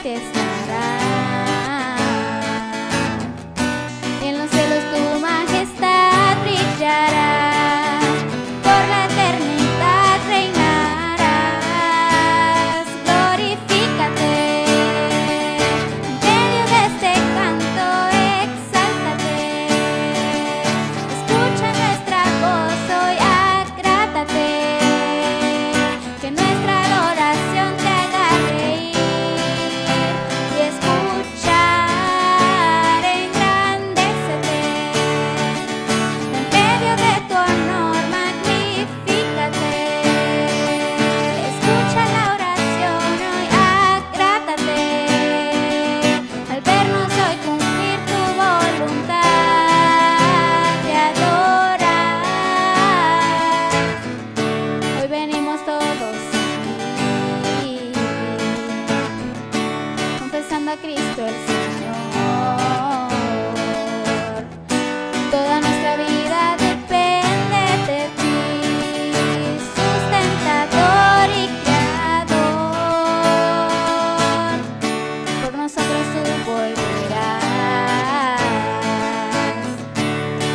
siempre estará. En los cielos tu majestad brillará, por la eternidad reinarás. Glorifícate, en medio de este canto exáltate. Escucha nuestra voz hoy, agrádate, que nuestra adoración te haga reír y escuchar, engrandécete. En medio de tu honor magnifícate. Escucha la oración hoy, agrádate, al vernos hoy cumplir tu voluntad de adorar. Hoy venimos todos aquí, confesando a Cristo el Señor. Toda nuestra vida depende de ti, sustentador y creador. Por nosotros tú volverás,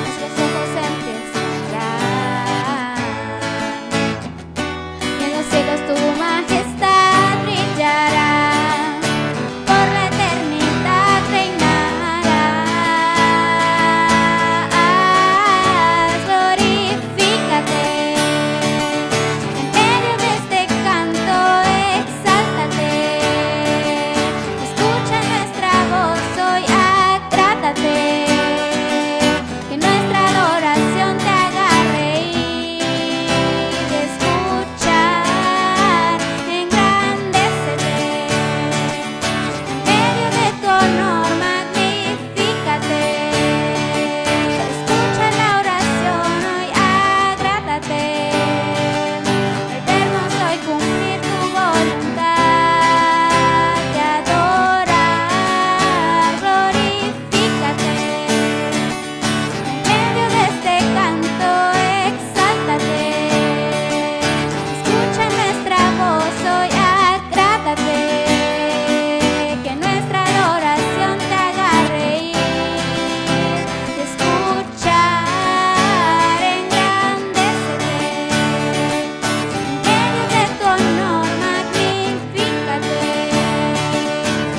nuestros ojos siempre estarán. Y en los cielos tu majestad brillará, por la eternidad reinarás. Glorifícate, en medio de este canto exáltate. Escucha nuestra voz hoy, agrádate, que nuestra adoración te haga reír y escuchar, engrandécete. En medio de tu honor magnifícate. Escucha la oración hoy, agrádate, al vernos hoy cumplir tu voluntad de adorar. Glorifícate, en medio de este canto exáltate. Escucha nuestra voz hoy, agrádate, que nuestra adoración te haga reír y escuchar, engrandécete. En medio de tu honor magnifícate.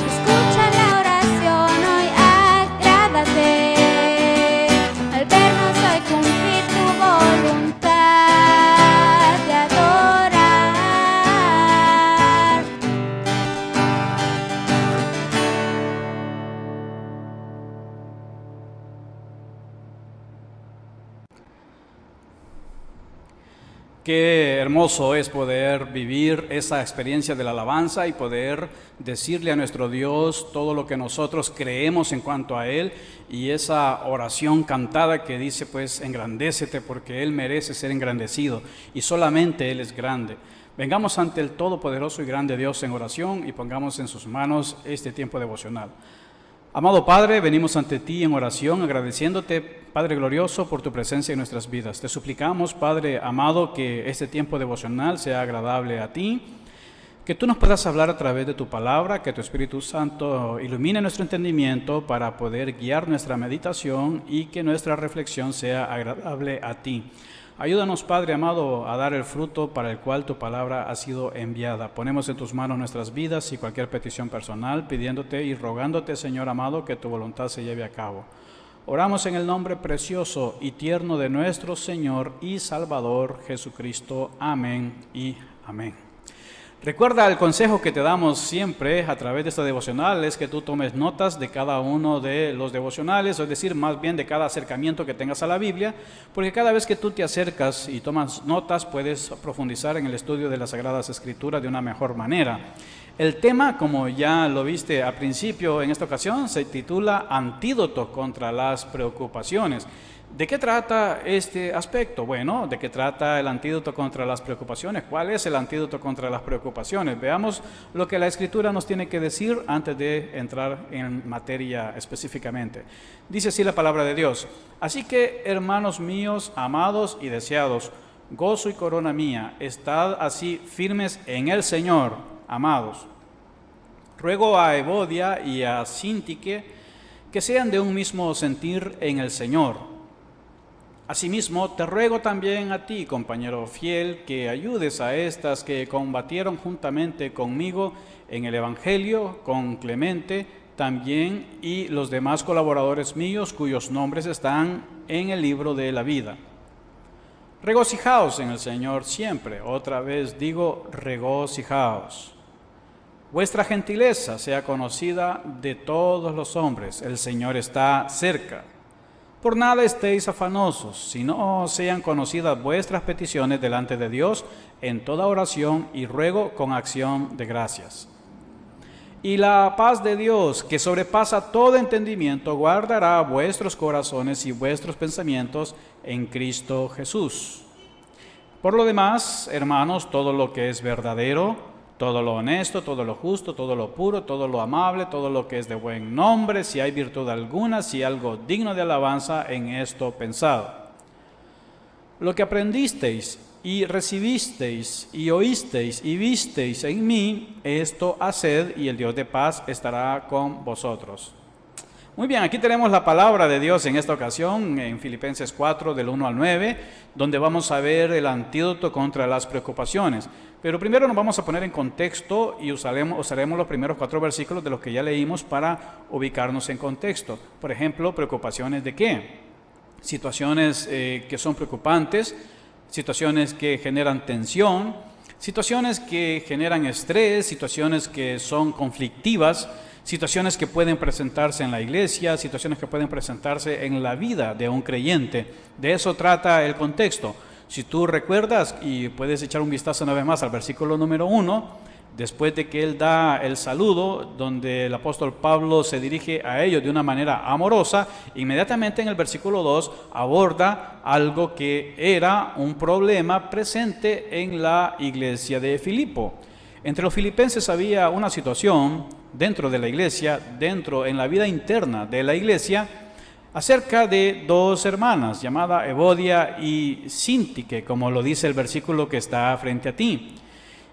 Escucha la oración hoy, agrádate, al vernos hoy cumplir tu voluntad de adorar. Qué hermoso es poder vivir esa experiencia de la alabanza y poder decirle a nuestro Dios todo lo que nosotros creemos en cuanto a Él, y esa oración cantada que dice pues engrandécete porque Él merece ser engrandecido y solamente Él es grande. Vengamos ante el todopoderoso y grande Dios en oración y pongamos en sus manos este tiempo devocional. Amado Padre, venimos ante ti en oración, agradeciéndote, Padre glorioso, por tu presencia en nuestras vidas. Te suplicamos, Padre amado, que este tiempo devocional sea agradable a ti, que tú nos puedas hablar a través de tu palabra, que tu Espíritu Santo ilumine nuestro entendimiento para poder guiar nuestra meditación y que nuestra reflexión sea agradable a ti. Ayúdanos, Padre amado, a dar el fruto para el cual tu palabra ha sido enviada. Ponemos en tus manos nuestras vidas y cualquier petición personal, pidiéndote y rogándote, Señor amado, que tu voluntad se lleve a cabo. Oramos en el nombre precioso y tierno de nuestro Señor y Salvador Jesucristo. Amén y amén. Recuerda el consejo que te damos siempre a través de esta devocional, es que tú tomes notas de cada uno de los devocionales, es decir, más bien de cada acercamiento que tengas a la Biblia, porque cada vez que tú te acercas y tomas notas, puedes profundizar en el estudio de las Sagradas Escrituras de una mejor manera. El tema, como ya lo viste al principio en esta ocasión, se titula Antídoto contra las preocupaciones. ¿De qué trata este aspecto? Bueno, ¿de qué trata el antídoto contra las preocupaciones? ¿Cuál es el antídoto contra las preocupaciones? Veamos lo que la Escritura nos tiene que decir antes de entrar en materia específicamente. Dice así la palabra de Dios: así que, hermanos míos, amados y deseados, gozo y corona mía, estad así firmes en el Señor, amados. Ruego a Evodia y a Síntique que sean de un mismo sentir en el Señor. Asimismo, te ruego también a ti, compañero fiel, que ayudes a estas que combatieron juntamente conmigo en el Evangelio, con Clemente también y los demás colaboradores míos cuyos nombres están en el libro de la vida. Regocijaos en el Señor siempre. Otra vez digo, regocijaos. Vuestra gentileza sea conocida de todos los hombres. El Señor está cerca. Por nada estéis afanosos, sino sean conocidas vuestras peticiones delante de Dios en toda oración y ruego con acción de gracias. Y la paz de Dios, que sobrepasa todo entendimiento, guardará vuestros corazones y vuestros pensamientos en Cristo Jesús. Por lo demás, hermanos, todo lo que es verdadero, todo lo honesto, todo lo justo, todo lo puro, todo lo amable, todo lo que es de buen nombre, si hay virtud alguna, si algo digno de alabanza, en esto pensad. Lo que aprendisteis y recibisteis y oísteis y visteis en mí, esto haced y el Dios de paz estará con vosotros. Muy bien, aquí tenemos la palabra de Dios en esta ocasión, en Filipenses 4, del 1 al 9, donde vamos a ver el antídoto contra las preocupaciones. Pero primero nos vamos a poner en contexto y usaremos los primeros 4 versículos de los que ya leímos para ubicarnos en contexto. Por ejemplo, preocupaciones de qué? Situaciones que son preocupantes, situaciones que generan tensión, situaciones que generan estrés, situaciones que son conflictivas, situaciones que pueden presentarse en la iglesia, situaciones que pueden presentarse en la vida de un creyente. De eso trata el contexto. Si tú recuerdas, y puedes echar un vistazo una vez más al versículo número 1, después de que él da el saludo, donde el apóstol Pablo se dirige a ellos de una manera amorosa, inmediatamente en el versículo 2 aborda algo que era un problema presente en la iglesia de Filipo. Entre los filipenses había una situación dentro de la iglesia, en la vida interna de la iglesia, acerca de 2 hermanas, llamadas Evodia y Síntique, como lo dice el versículo que está frente a ti.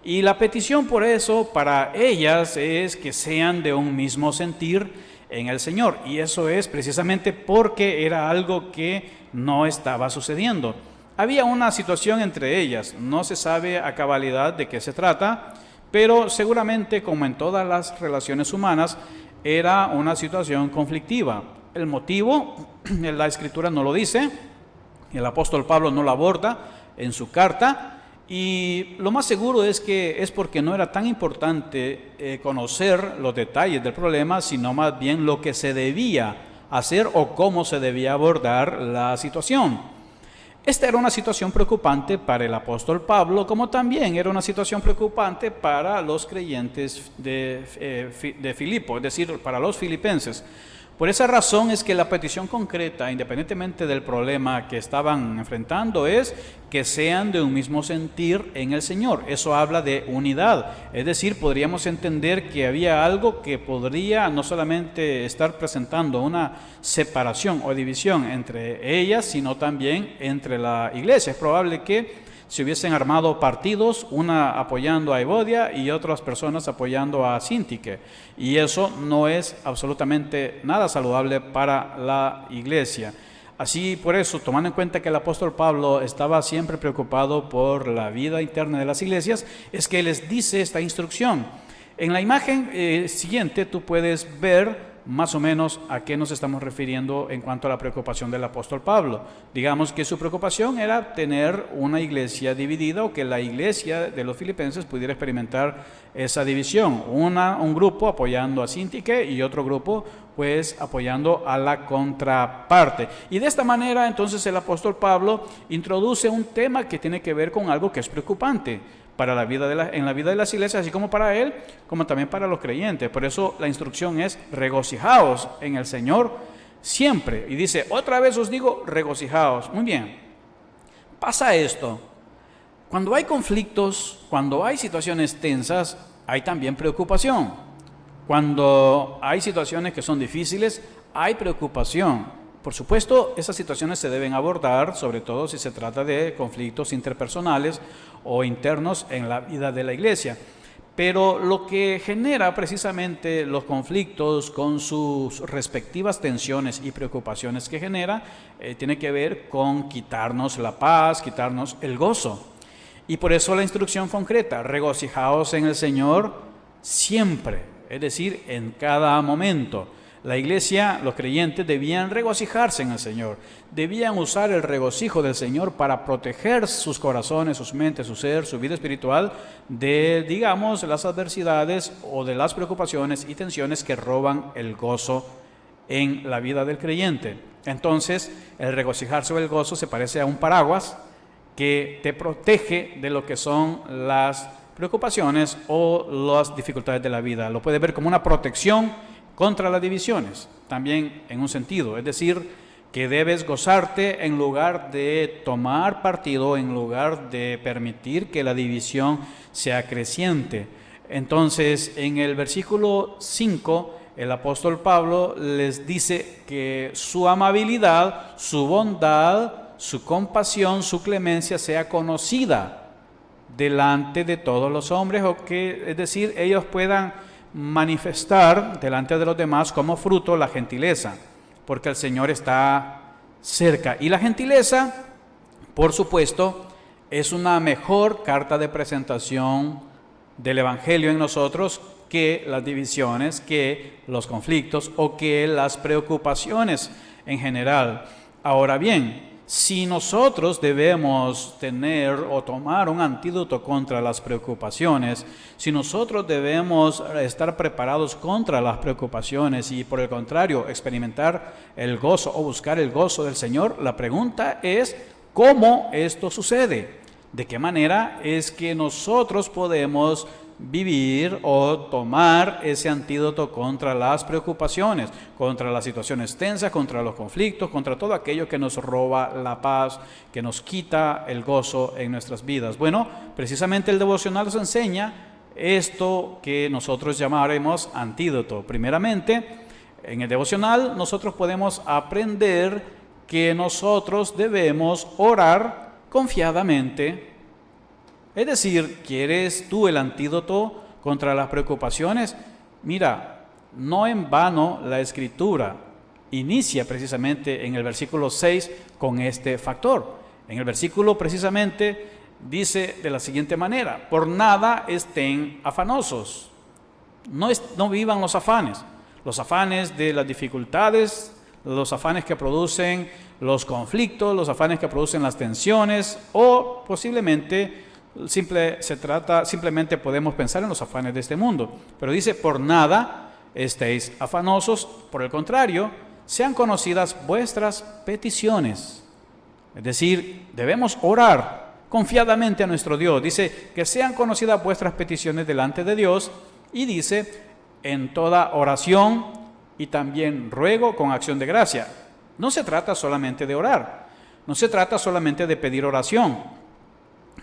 Y la petición por eso para ellas es que sean de un mismo sentir en el Señor. Y eso es precisamente porque era algo que no estaba sucediendo. Había una situación entre ellas, no se sabe a cabalidad de qué se trata, pero seguramente, como en todas las relaciones humanas, era una situación conflictiva. El motivo, la Escritura no lo dice, el apóstol Pablo no lo aborda en su carta, y lo más seguro es que es porque no era tan importante conocer los detalles del problema, sino más bien lo que se debía hacer o cómo se debía abordar la situación. Esta era una situación preocupante para el apóstol Pablo, como también era una situación preocupante para los creyentes de Filipo, es decir, para los filipenses. Por esa razón es que la petición concreta, independientemente del problema que estaban enfrentando, es que sean de un mismo sentir en el Señor. Eso habla de unidad, es decir, podríamos entender que había algo que podría no solamente estar presentando una separación o división entre ellas, sino también entre la iglesia. Es probable que se hubiesen armado partidos, una apoyando a Evodia y otras personas apoyando a Síntique. Y eso no es absolutamente nada saludable para la iglesia. Así, por eso, tomando en cuenta que el apóstol Pablo estaba siempre preocupado por la vida interna de las iglesias, es que les dice esta instrucción. En la imagen siguiente tú puedes ver más o menos a qué nos estamos refiriendo en cuanto a la preocupación del apóstol Pablo. Digamos que su preocupación era tener una iglesia dividida, o que la iglesia de los filipenses pudiera experimentar esa división. Un grupo apoyando a Síntique y otro grupo pues apoyando a la contraparte. Y de esta manera entonces el apóstol Pablo introduce un tema que tiene que ver con algo que es preocupante para la vida en la vida de las iglesias, así como para él, como también para los creyentes. Por eso la instrucción es: regocijaos en el Señor siempre. Y dice, otra vez os digo, regocijaos. Muy bien, pasa esto. Cuando hay conflictos, cuando hay situaciones tensas, hay también preocupación. Cuando hay situaciones que son difíciles, hay preocupación. Por supuesto, esas situaciones se deben abordar, sobre todo si se trata de conflictos interpersonales o internos en la vida de la iglesia. Pero lo que genera precisamente los conflictos con sus respectivas tensiones y preocupaciones que genera, tiene que ver con quitarnos la paz, quitarnos el gozo. Y por eso la instrucción concreta: regocijaos en el Señor siempre, es decir, en cada momento. La iglesia, los creyentes, debían regocijarse en el Señor, debían usar el regocijo del Señor para proteger sus corazones, sus mentes, su ser, su vida espiritual de, digamos, las adversidades o de las preocupaciones y tensiones que roban el gozo en la vida del creyente. Entonces, el regocijarse o el gozo se parece a un paraguas que te protege de lo que son las preocupaciones o las dificultades de la vida. Lo puedes ver como una protección contra las divisiones, también en un sentido, es decir, que debes gozarte en lugar de tomar partido, en lugar de permitir que la división sea creciente. Entonces, en el versículo 5, el apóstol Pablo les dice que su amabilidad, su bondad, su compasión, su clemencia sea conocida delante de todos los hombres, o que, es decir, ellos puedan manifestar delante de los demás como fruto la gentileza, porque el Señor está cerca. Y la gentileza, por supuesto, es una mejor carta de presentación del Evangelio en nosotros que las divisiones, que los conflictos o que las preocupaciones en general. Ahora bien, si nosotros debemos tener o tomar un antídoto contra las preocupaciones, si nosotros debemos estar preparados contra las preocupaciones y por el contrario experimentar el gozo o buscar el gozo del Señor, la pregunta es: ¿cómo esto sucede? ¿De qué manera es que nosotros podemos vivir o tomar ese antídoto contra las preocupaciones, contra las situaciones tensas, contra los conflictos, contra todo aquello que nos roba la paz, que nos quita el gozo en nuestras vidas? Bueno, precisamente el devocional nos enseña esto que nosotros llamaremos antídoto. Primeramente, en el devocional nosotros podemos aprender que nosotros debemos orar confiadamente. Es decir, ¿quieres tú el antídoto contra las preocupaciones? Mira, no en vano la Escritura inicia precisamente en el versículo 6 con este factor. En el versículo precisamente dice de la siguiente manera: por nada estén afanosos. No vivan los afanes de las dificultades, los afanes que producen los conflictos, los afanes que producen las tensiones, o posiblemente simplemente podemos pensar en los afanes de este mundo. Pero dice: por nada estéis afanosos, por el contrario, sean conocidas vuestras peticiones. Es decir, debemos orar confiadamente a nuestro Dios. Dice que sean conocidas vuestras peticiones delante de Dios, y dice: en toda oración y también ruego con acción de gracia. No se trata solamente de orar, no se trata solamente de pedir oración,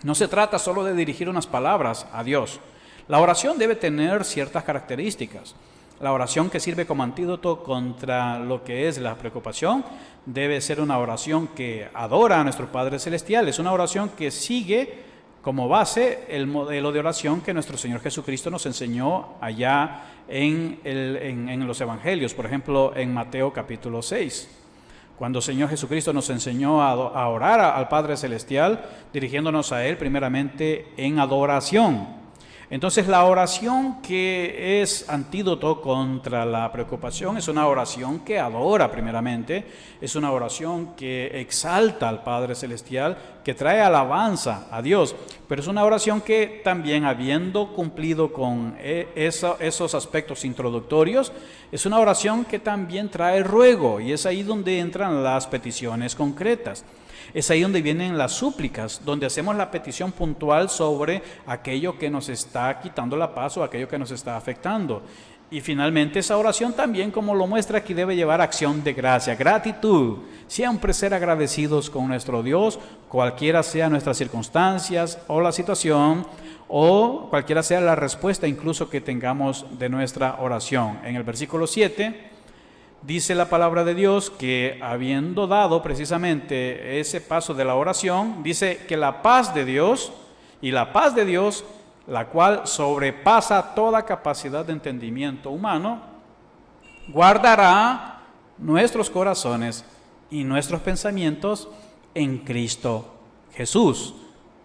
no se trata solo de dirigir unas palabras a Dios. La oración debe tener ciertas características. La oración que sirve como antídoto contra lo que es la preocupación debe ser una oración que adora a nuestro Padre Celestial. Es una oración que sigue como base el modelo de oración que nuestro Señor Jesucristo nos enseñó allá en los Evangelios. Por ejemplo, en Mateo capítulo 6. Cuando el Señor Jesucristo nos enseñó a orar al Padre Celestial, dirigiéndonos a Él primeramente en adoración. Entonces, la oración que es antídoto contra la preocupación es una oración que adora primeramente, es una oración que exalta al Padre Celestial, que trae alabanza a Dios, pero es una oración que también, habiendo cumplido con esos aspectos introductorios, es una oración que también trae ruego, y es ahí donde entran las peticiones concretas. Es ahí donde vienen las súplicas, donde hacemos la petición puntual sobre aquello que nos está quitando la paz o aquello que nos está afectando. Y finalmente esa oración también, como lo muestra aquí, debe llevar acción de gracia, gratitud. Siempre ser agradecidos con nuestro Dios, cualquiera sea nuestras circunstancias o la situación, o cualquiera sea la respuesta incluso que tengamos de nuestra oración. En el versículo 7... dice la palabra de Dios que, habiendo dado precisamente ese paso de la oración, dice que la paz de Dios, y la paz de Dios la cual sobrepasa toda capacidad de entendimiento humano, guardará nuestros corazones y nuestros pensamientos en Cristo Jesús.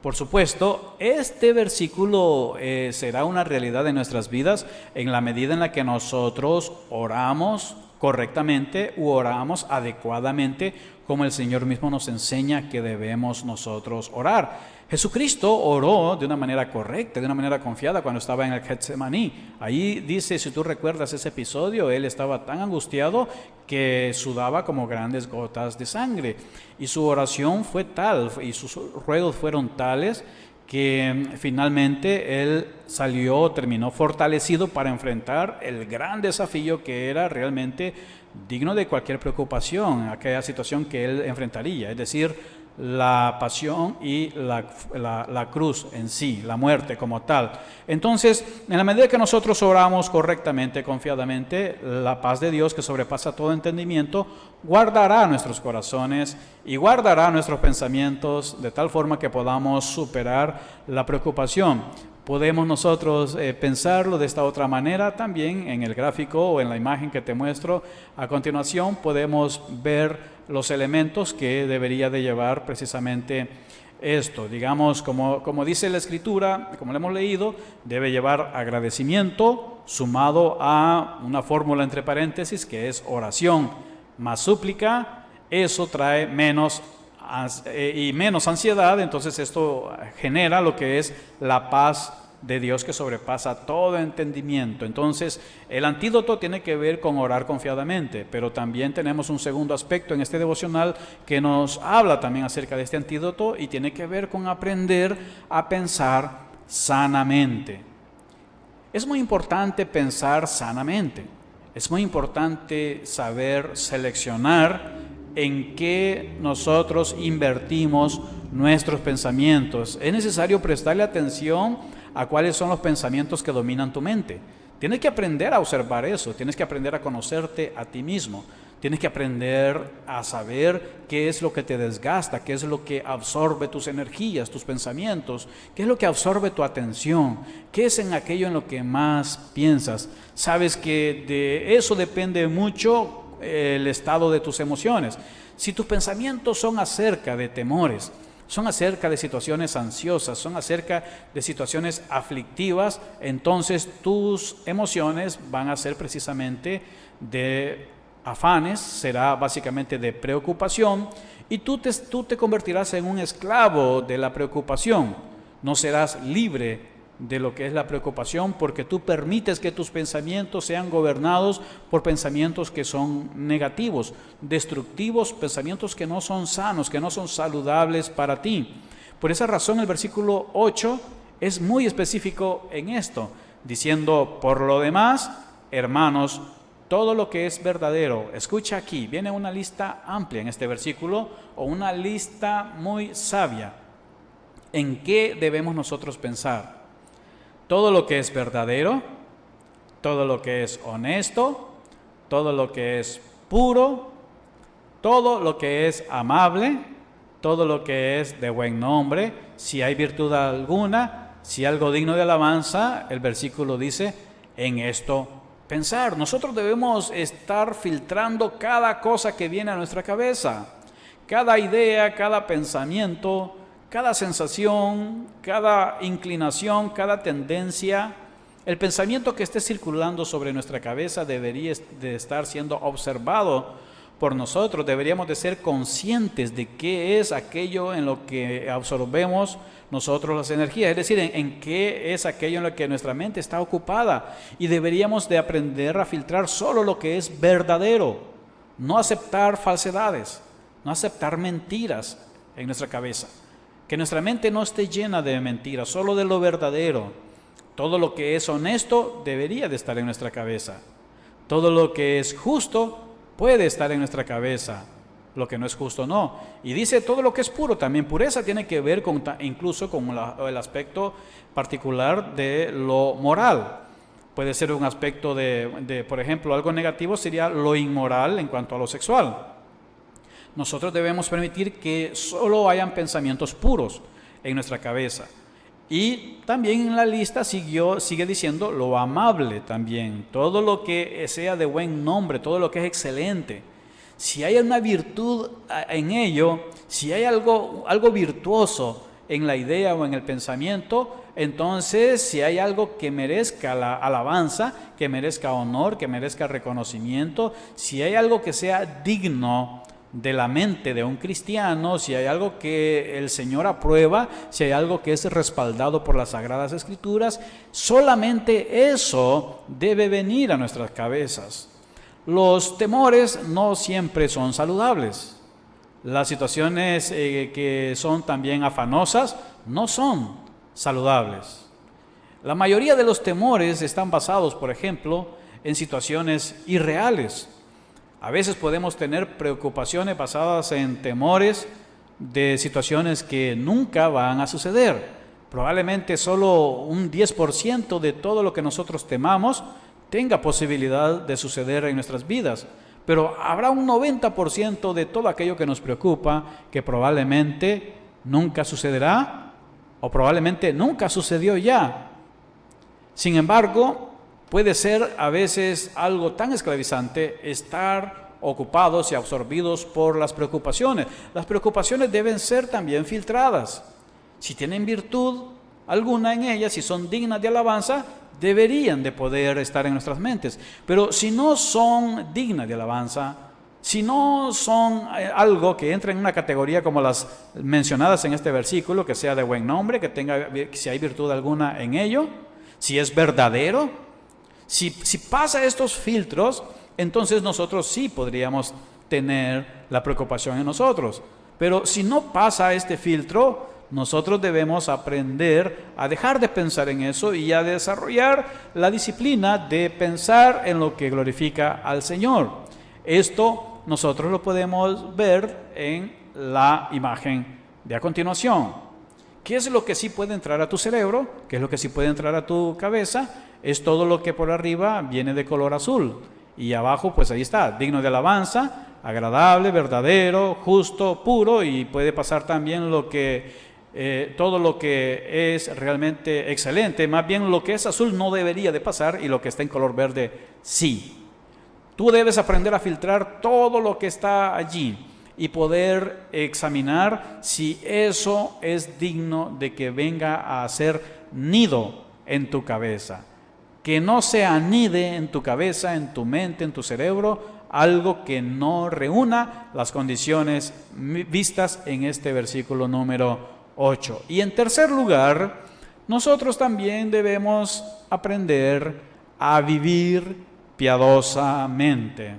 Por supuesto, este versículo será una realidad en nuestras vidas en la medida en la que nosotros oramos correctamente u oramos adecuadamente, como el Señor mismo nos enseña que debemos nosotros orar. Jesucristo oró de una manera correcta, de una manera confiada cuando estaba en el Getsemaní. Ahí dice, si tú recuerdas ese episodio, él estaba tan angustiado que sudaba como grandes gotas de sangre. Y su oración fue tal, y sus ruegos fueron tales, que finalmente él terminó fortalecido para enfrentar el gran desafío que era realmente digno de cualquier preocupación, aquella situación que él enfrentaría, es decir, la pasión y la cruz en sí, la muerte como tal. Entonces, en la medida que nosotros oramos correctamente, confiadamente, la paz de Dios que sobrepasa todo entendimiento, guardará nuestros corazones y guardará nuestros pensamientos de tal forma que podamos superar la preocupación. Podemos nosotros pensarlo de esta otra manera también. En el gráfico o en la imagen que te muestro a continuación podemos ver los elementos que debería de llevar precisamente esto. Digamos, como dice la Escritura, como lo hemos leído, debe llevar agradecimiento sumado a una fórmula entre paréntesis que es oración más súplica. Eso trae menos ansiedad, entonces esto genera lo que es la paz de Dios que sobrepasa todo entendimiento. Entonces, el antídoto tiene que ver con orar confiadamente, pero también tenemos un segundo aspecto en este devocional que nos habla también acerca de este antídoto y tiene que ver con aprender a pensar sanamente. Es muy importante pensar sanamente, es muy importante saber seleccionar en qué nosotros invertimos nuestros pensamientos. Es necesario prestarle atención a cuáles son los pensamientos que dominan tu mente. Tienes que aprender a observar eso, tienes que aprender a conocerte a ti mismo, tienes que aprender a saber qué es lo que te desgasta, qué es lo que absorbe tus energías, tus pensamientos, qué es lo que absorbe tu atención, qué es en aquello en lo que más piensas. Sabes que de eso depende mucho el estado de tus emociones. Si tus pensamientos son acerca de temores, son acerca de situaciones ansiosas, son acerca de situaciones aflictivas, entonces tus emociones van a ser precisamente de afanes, será básicamente de preocupación, y tú te convertirás en un esclavo de la preocupación. No serás libre de lo que es la preocupación, porque tú permites que tus pensamientos sean gobernados por pensamientos que son negativos, destructivos, pensamientos que no son sanos, que no son saludables para ti. Por esa razón el versículo 8 es muy específico en esto, diciendo, por lo demás, hermanos, todo lo que es verdadero. Escucha aquí, viene una lista amplia en este versículo, o una lista muy sabia. ¿En qué debemos nosotros pensar? Todo lo que es verdadero, todo lo que es honesto, todo lo que es puro, todo lo que es amable, todo lo que es de buen nombre, si hay virtud alguna, si algo digno de alabanza, el versículo dice, en esto pensar. Nosotros debemos estar filtrando cada cosa que viene a nuestra cabeza, cada idea, cada pensamiento, cada sensación, cada inclinación, cada tendencia. El pensamiento que esté circulando sobre nuestra cabeza debería de estar siendo observado por nosotros. Deberíamos de ser conscientes de qué es aquello en lo que absorbemos nosotros las energías, es decir, en qué es aquello en lo que nuestra mente está ocupada. Y deberíamos de aprender a filtrar solo lo que es verdadero, no aceptar falsedades, no aceptar mentiras en nuestra cabeza. Que nuestra mente no esté llena de mentiras, solo de lo verdadero. Todo lo que es honesto debería de estar en nuestra cabeza. Todo lo que es justo puede estar en nuestra cabeza. Lo que no es justo no. Y dice todo lo que es puro también. Pureza tiene que ver incluso con el aspecto particular de lo moral. Puede ser un aspecto por ejemplo, algo negativo sería lo inmoral en cuanto a lo sexual. Nosotros debemos permitir que solo hayan pensamientos puros en nuestra cabeza. Y también en la lista sigue diciendo lo amable también, todo lo que sea de buen nombre, todo lo que es excelente. Si hay una virtud en ello, si hay algo virtuoso en la idea o en el pensamiento, entonces si hay algo que merezca la alabanza, que merezca honor, que merezca reconocimiento, si hay algo que sea digno de la mente de un cristiano, si hay algo que el Señor aprueba, si hay algo que es respaldado por las Sagradas Escrituras, solamente eso debe venir a nuestras cabezas. Los temores no siempre son saludables. Las situaciones que son también afanosas no son saludables. La mayoría de los temores están basados, por ejemplo, en situaciones irreales. A veces podemos tener preocupaciones basadas en temores de situaciones que nunca van a suceder. Probablemente solo un 10% de todo lo que nosotros temamos tenga posibilidad de suceder en nuestras vidas. Pero habrá un 90% de todo aquello que nos preocupa que probablemente nunca sucederá o probablemente nunca sucedió ya. Sin embargo, puede ser a veces algo tan esclavizante estar ocupados y absorbidos por las preocupaciones. Las preocupaciones deben ser también filtradas. Si tienen virtud alguna en ellas, si son dignas de alabanza, deberían de poder estar en nuestras mentes. Pero si no son dignas de alabanza, si no son algo que entra en una categoría como las mencionadas en este versículo, que sea de buen nombre, si hay virtud alguna en ello, si es verdadero, si pasa estos filtros, entonces nosotros sí podríamos tener la preocupación en nosotros. Pero si no pasa este filtro, nosotros debemos aprender a dejar de pensar en eso y a desarrollar la disciplina de pensar en lo que glorifica al Señor. Esto nosotros lo podemos ver en la imagen de a continuación. ¿Qué es lo que sí puede entrar a tu cerebro? ¿Qué es lo que sí puede entrar a tu cabeza? Es todo lo que por arriba viene de color azul. Y abajo, pues ahí está, digno de alabanza, agradable, verdadero, justo, puro, y puede pasar también todo lo que es realmente excelente. Más bien lo que es azul no debería de pasar y lo que está en color verde sí. Tú debes aprender a filtrar todo lo que está allí y poder examinar si eso es digno de que venga a hacer nido en tu cabeza. Que no se anide en tu cabeza, en tu mente, en tu cerebro, algo que no reúna las condiciones vistas en este versículo número 8. Y en tercer lugar, nosotros también debemos aprender a vivir piadosamente.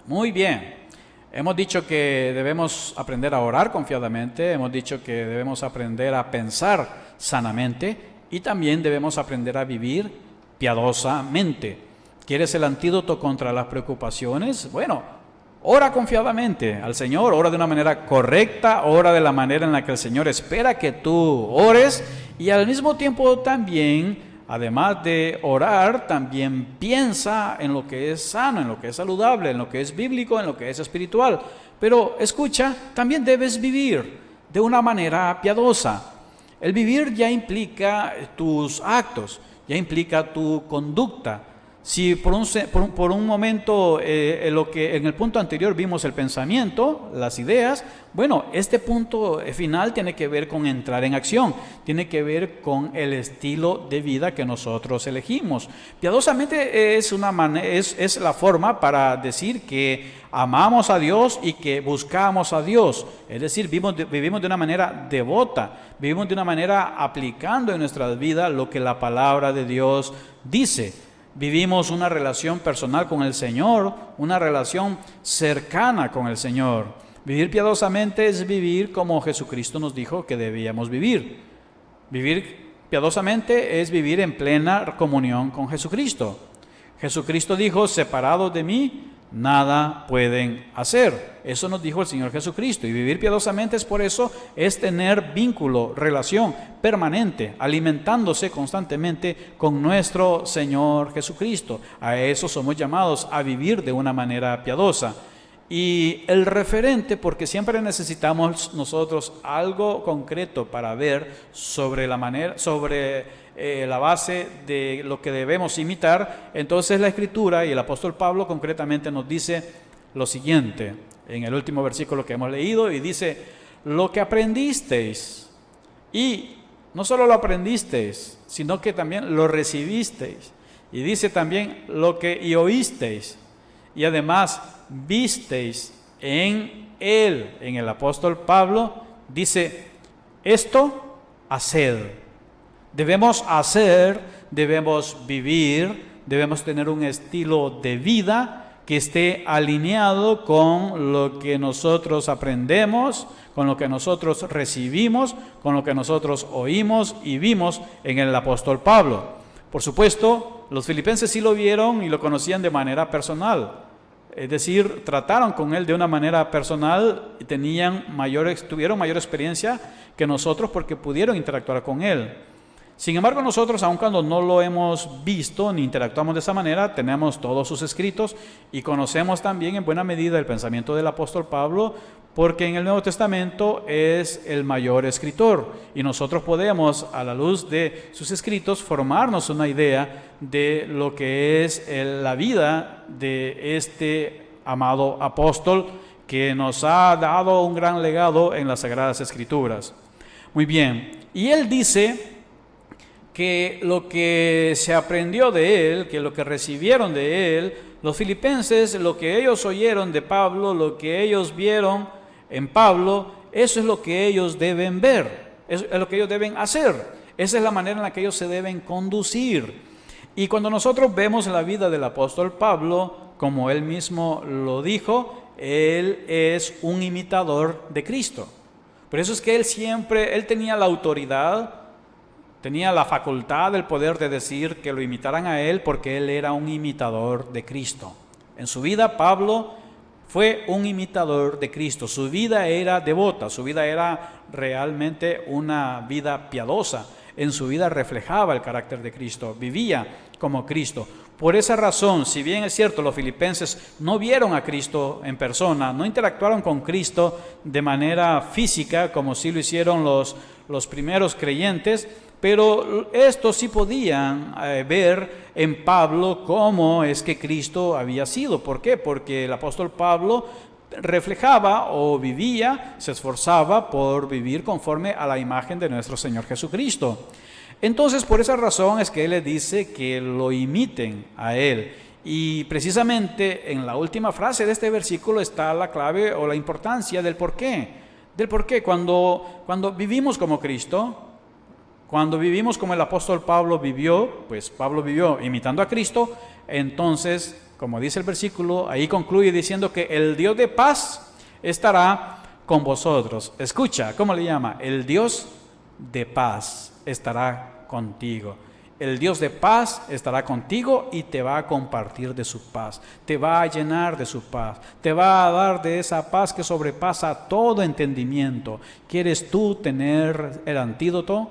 Muy bien, hemos dicho que debemos aprender a orar confiadamente, hemos dicho que debemos aprender a pensar sanamente y también debemos aprender a vivir piadosamente. ¿Quieres el antídoto contra las preocupaciones? Bueno, ora confiadamente al Señor, ora de una manera correcta, ora de la manera en la que el Señor espera que tú ores y al mismo tiempo también, además de orar, también piensa en lo que es sano, en lo que es saludable, en lo que es bíblico, en lo que es espiritual. Pero escucha, también debes vivir de una manera piadosa. El vivir ya implica tus actos, ya implica tu conducta. Si por un momento lo que en el punto anterior vimos el pensamiento, las ideas, bueno, este punto final tiene que ver con entrar en acción, tiene que ver con el estilo de vida que nosotros elegimos. Piadosamente es la forma para decir que amamos a Dios y que buscamos a Dios, es decir, vivimos de una manera devota, vivimos de una manera aplicando en nuestra vida lo que la palabra de Dios dice. Vivimos una relación personal con el Señor, una relación cercana con el Señor. Vivir piadosamente es vivir como Jesucristo nos dijo que debíamos vivir. Vivir piadosamente es vivir en plena comunión con Jesucristo. Jesucristo dijo, separados de mí, nada pueden hacer. Eso nos dijo el Señor Jesucristo. Y vivir piadosamente es tener vínculo, relación permanente, alimentándose constantemente con nuestro Señor Jesucristo. A eso somos llamados, a vivir de una manera piadosa. Y el referente, porque siempre necesitamos nosotros algo concreto para ver sobre la manera, sobre la base de lo que debemos imitar. Entonces la Escritura y el apóstol Pablo concretamente nos dice lo siguiente, en el último versículo que hemos leído, y dice: lo que aprendisteis, y no solo lo aprendisteis, sino que también lo recibisteis. Y dice también lo que oísteis, y además visteis en él, en el apóstol Pablo, dice: esto haced. Debemos hacer, debemos vivir, debemos tener un estilo de vida que esté alineado con lo que nosotros aprendemos, con lo que nosotros recibimos, con lo que nosotros oímos y vimos en el apóstol Pablo. Por supuesto, los filipenses sí lo vieron y lo conocían de manera personal. Es decir, trataron con él de una manera personal y tuvieron mayor experiencia que nosotros porque pudieron interactuar con él. Sin embargo, nosotros, aun cuando no lo hemos visto ni interactuamos de esa manera, tenemos todos sus escritos y conocemos también en buena medida el pensamiento del apóstol Pablo, porque en el Nuevo Testamento es el mayor escritor y nosotros podemos, a la luz de sus escritos, formarnos una idea de lo que es la vida de este amado apóstol que nos ha dado un gran legado en las Sagradas Escrituras. Muy bien, y él dice que lo que se aprendió de él, que lo que recibieron de él, los filipenses, lo que ellos oyeron de Pablo, lo que ellos vieron en Pablo, eso es lo que ellos deben ver, eso es lo que ellos deben hacer, esa es la manera en la que ellos se deben conducir. Y cuando nosotros vemos la vida del apóstol Pablo, como él mismo lo dijo, él es un imitador de Cristo. Por eso es que él tenía la autoridad, tenía la facultad, el poder de decir que lo imitaran a él porque él era un imitador de Cristo. En su vida Pablo fue un imitador de Cristo, su vida era devota, su vida era realmente una vida piadosa, en su vida reflejaba el carácter de Cristo, vivía como Cristo. Por esa razón, si bien es cierto, los filipenses no vieron a Cristo en persona, no interactuaron con Cristo de manera física como sí lo hicieron los primeros creyentes, pero estos sí podían ver en Pablo cómo es que Cristo había sido. ¿Por qué? Porque el apóstol Pablo reflejaba o vivía, se esforzaba por vivir conforme a la imagen de nuestro Señor Jesucristo. Entonces, por esa razón es que Él les dice que lo imiten a Él. Y precisamente en la última frase de este versículo está la clave o la importancia del por qué. Del por qué. Cuando vivimos como Cristo, cuando vivimos como el apóstol Pablo vivió, pues Pablo vivió imitando a Cristo, entonces, como dice el versículo, ahí concluye diciendo que el Dios de paz estará con vosotros. Escucha, ¿cómo le llama? El Dios de paz estará contigo. El Dios de paz estará contigo y te va a compartir de su paz, te va a llenar de su paz, te va a dar de esa paz que sobrepasa todo entendimiento. ¿Quieres tú tener el antídoto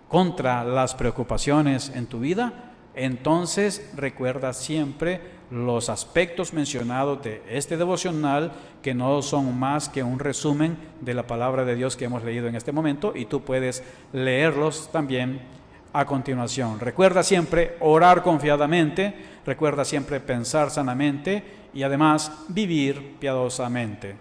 contra las preocupaciones en tu vida? Entonces recuerda siempre los aspectos mencionados de este devocional, que no son más que un resumen de la palabra de Dios que hemos leído en este momento, y tú puedes leerlos también a continuación. Recuerda siempre orar confiadamente, recuerda siempre pensar sanamente y además vivir piadosamente.